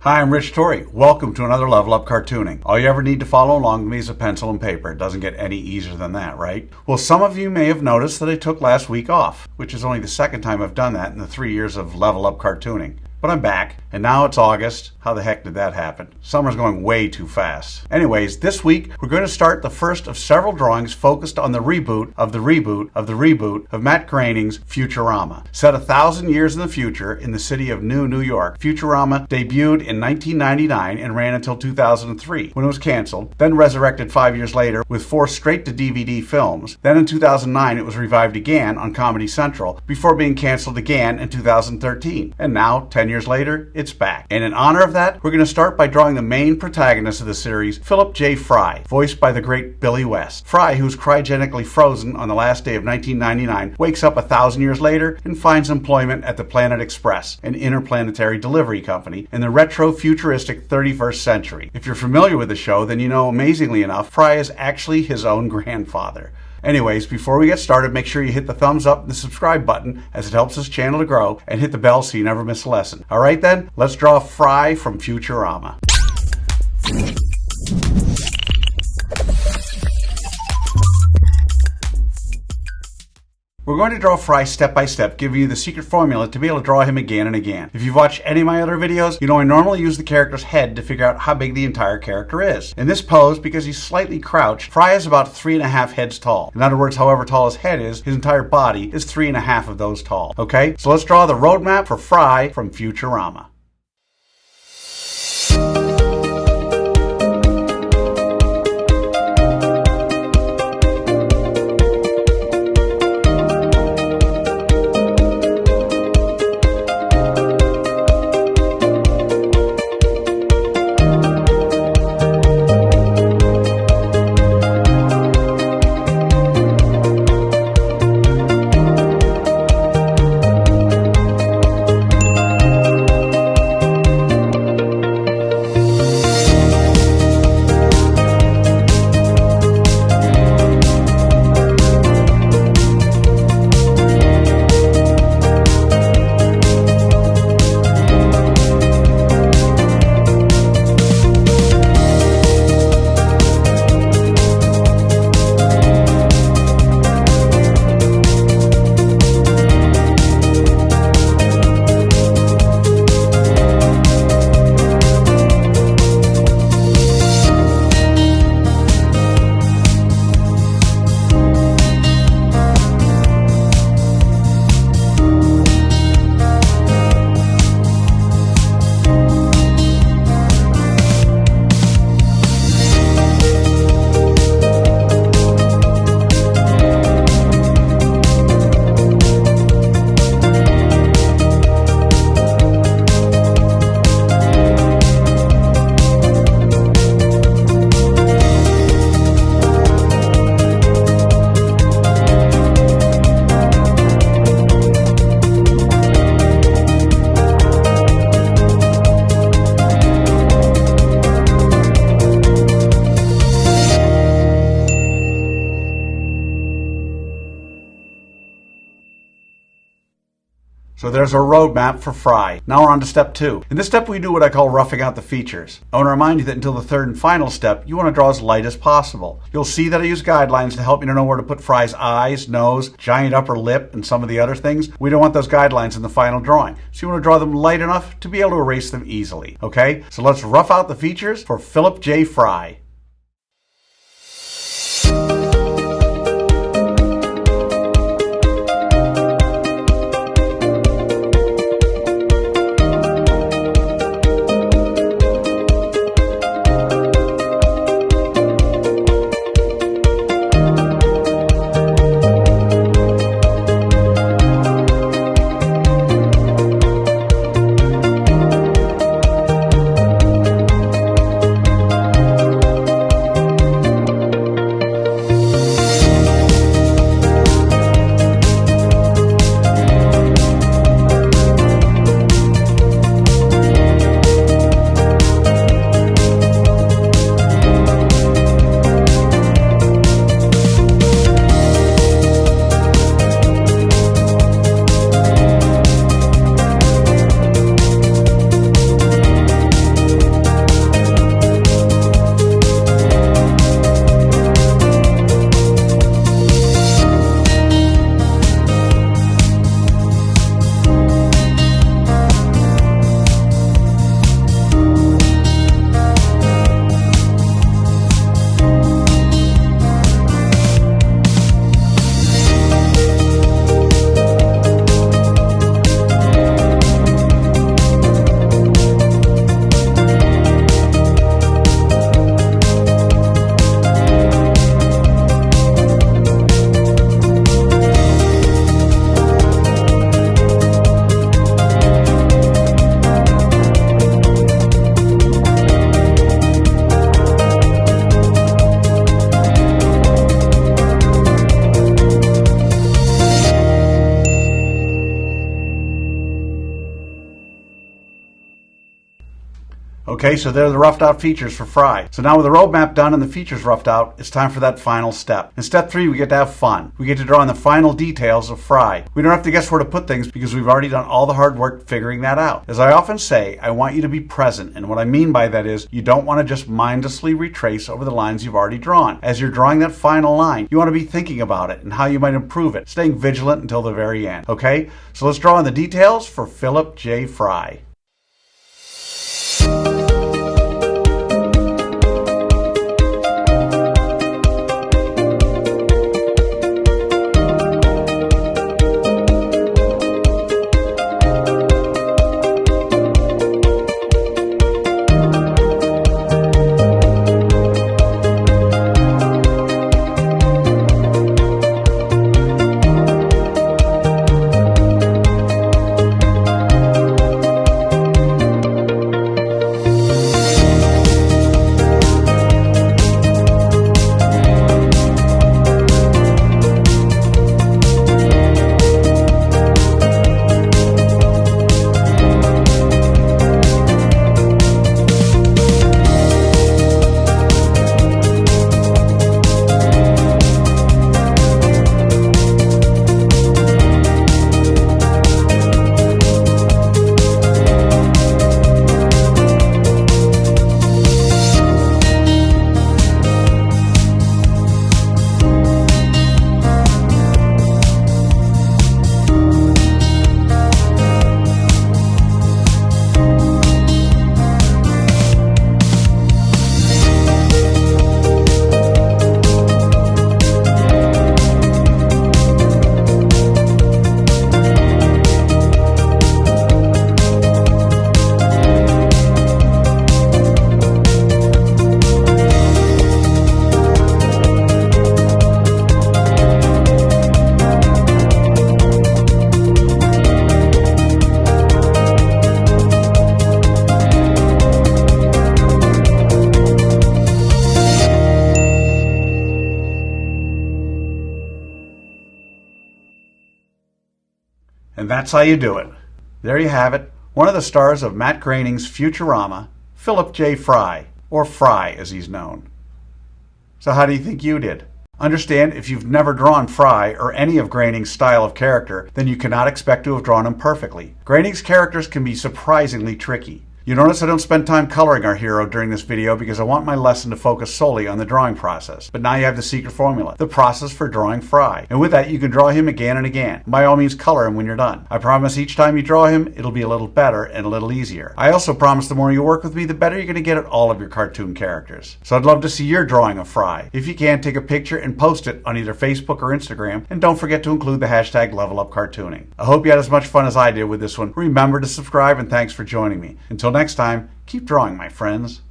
Hi, I'm Rich Torrey. Welcome to another Level Up Cartooning. All you ever need to follow along with me is a pencil and paper. It doesn't get any easier than that, right? Well, some of you may have noticed that I took last week off, which is only the second time I've done that in the 3 years of Level Up Cartooning. But I'm back, and now it's August. How the heck did that happen? Summer's going way too fast. Anyways, this week we're going to start the first of several drawings focused on the reboot of the reboot of the reboot of Matt Groening's Futurama. Set 1,000 years in the future in the city of New York, Futurama debuted in 1999 and ran until 2003 when it was canceled, then resurrected 5 years later with 4 straight-to-DVD films. Then in 2009 it was revived again on Comedy Central before being canceled again in 2013. And now, 10 years later, it's back. And in honor of that, we're going to start by drawing the main protagonist of the series, Philip J. Fry, voiced by the great Billy West. Fry, who's cryogenically frozen on the last day of 1999, wakes up 1,000 years later and finds employment at the Planet Express, an interplanetary delivery company, in the retro-futuristic 31st century. If you're familiar with the show, then you know, amazingly enough, Fry is actually his own grandfather. Anyways, before we get started, make sure you hit the thumbs up and the subscribe button as it helps this channel to grow, and hit the bell so you never miss a lesson. Alright then, let's draw Fry from Futurama. We're going to draw Fry step by step, giving you the secret formula to be able to draw him again and again. If you've watched any of my other videos, you know I normally use the character's head to figure out how big the entire character is. In this pose, because he's slightly crouched, Fry is about 3.5 heads tall. In other words, however tall his head is, his entire body is 3.5 of those tall. Okay, so let's draw the roadmap for Fry from Futurama. So there's our roadmap for Fry. Now we're on to step 2. In this step we do what I call roughing out the features. I want to remind you that until the third and final step, you want to draw as light as possible. You'll see that I use guidelines to help you to know where to put Fry's eyes, nose, giant upper lip, and some of the other things. We don't want those guidelines in the final drawing. So you want to draw them light enough to be able to erase them easily. Okay? So let's rough out the features for Philip J. Fry. Okay, so there are the roughed out features for Fry. So now with the roadmap done and the features roughed out, it's time for that final step. In step 3, we get to have fun. We get to draw in the final details of Fry. We don't have to guess where to put things because we've already done all the hard work figuring that out. As I often say, I want you to be present, and what I mean by that is you don't want to just mindlessly retrace over the lines you've already drawn. As you're drawing that final line, you want to be thinking about it and how you might improve it, staying vigilant until the very end. Okay, so let's draw in the details for Philip J. Fry. And that's how you do it. There you have it, one of the stars of Matt Groening's Futurama, Philip J. Fry, or Fry as he's known. So how do you think you did? Understand, if you've never drawn Fry or any of Groening's style of character, then you cannot expect to have drawn him perfectly. Groening's characters can be surprisingly tricky. You notice I don't spend time coloring our hero during this video because I want my lesson to focus solely on the drawing process. But now you have the secret formula, the process for drawing Fry. And with that, you can draw him again and again. By all means, color him when you're done. I promise each time you draw him, it'll be a little better and a little easier. I also promise the more you work with me, the better you're going to get at all of your cartoon characters. So I'd love to see your drawing of Fry. If you can, take a picture and post it on either Facebook or Instagram. And don't forget to include the hashtag #LevelUpCartooning. I hope you had as much fun as I did with this one. Remember to subscribe and thanks for joining me. Until next time, keep drawing, my friends.